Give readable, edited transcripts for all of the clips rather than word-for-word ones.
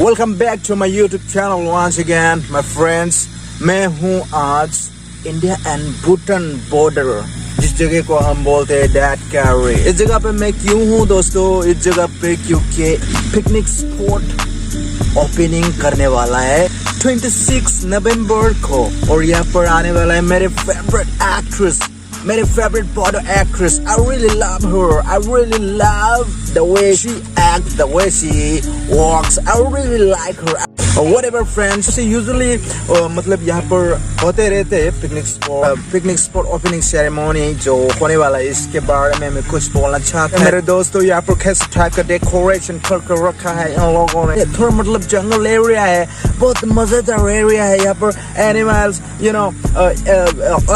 Welcome back to my YouTube channel once again my friends. मैं हूं आज India and Bhutan border, जिस जगह को हम बोलते हैं डैडकारी। इस जगह पे मैं क्यों हूं दोस्तों? इस जगह पे क्योंकि पिकनिक स्पॉट ओपनिंग करने वाला है 26 नवंबर को, और यहाँ पर आने वाला है मेरे फेवरेट एक्ट्रेस, मेरे favourite border actress. I really love her. I really love the way she acts, the way she walks. I really like her. Whatever friends, so usually मतलब यहाँ पर होते रहते हैं पिकनिक स्पॉट ओपनिंग सेरेमनी जो होने वाला है। इसके बारे में मैं कुछ बोलना चाहता हूँ। मेरे दोस्तों, यहाँ पर कैसे टाइप का डेकोरेशन कर रखा है इन लोगों ने। थोड़ा मतलब जंगल एरिया है, बहुत मजेदार एरिया है। यहाँ पर एनिमल्स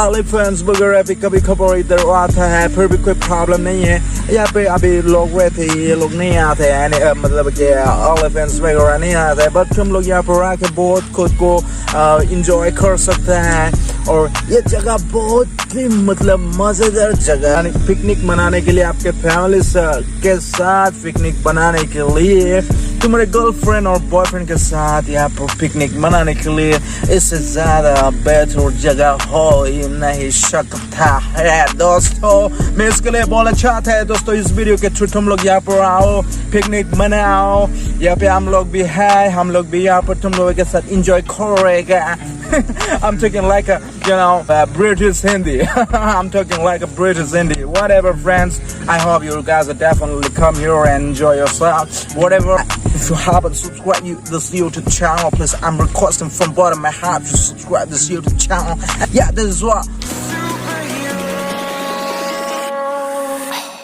एलिफेंट्स वगैरह भी कभी खबर इधर आता है, फिर भी कोई प्रॉब्लम नहीं है। यहाँ पे अभी लोग रहते हैं, ये लोग नहीं आते हैं, मतलब कि एलिफेंट्स वगैरह नहीं आते हैं, बट हम लोग यहाँ पर आके बहुत खुद को इंजॉय कर सकते हैं। और ये जगह बहुत ही मतलब मजेदार जगह, पिकनिक मनाने के लिए, आपके फैमिली के साथ पिकनिक बनाने के लिए, तुम्हारे गर्लफ्रेंड और बॉयफ्रेंड के साथ यहाँ पर पिकनिक मनाने के लिए इससे ज्यादा बेहतर जगह हो ही नहीं सकता है दोस्तों। मैं इसके लिए बोलना चाहता है दोस्तों, इस वीडियो के थ्रू तुम लोग यहाँ पर आओ, पिकनिक मनाओ। यहाँ पे हम लोग भी है, हम लोग भी यहाँ पर तुम लोगों के साथ इंजॉय करेगा। I'm talking like a, British Hindi. I'm talking like a British Hindi. Whatever, friends. I hope you guys will definitely come here and enjoy yourself. Whatever. If you haven't subscribed this YouTube channel, please, I'm requesting from bottom of my heart to subscribe this YouTube channel. Yeah, this is what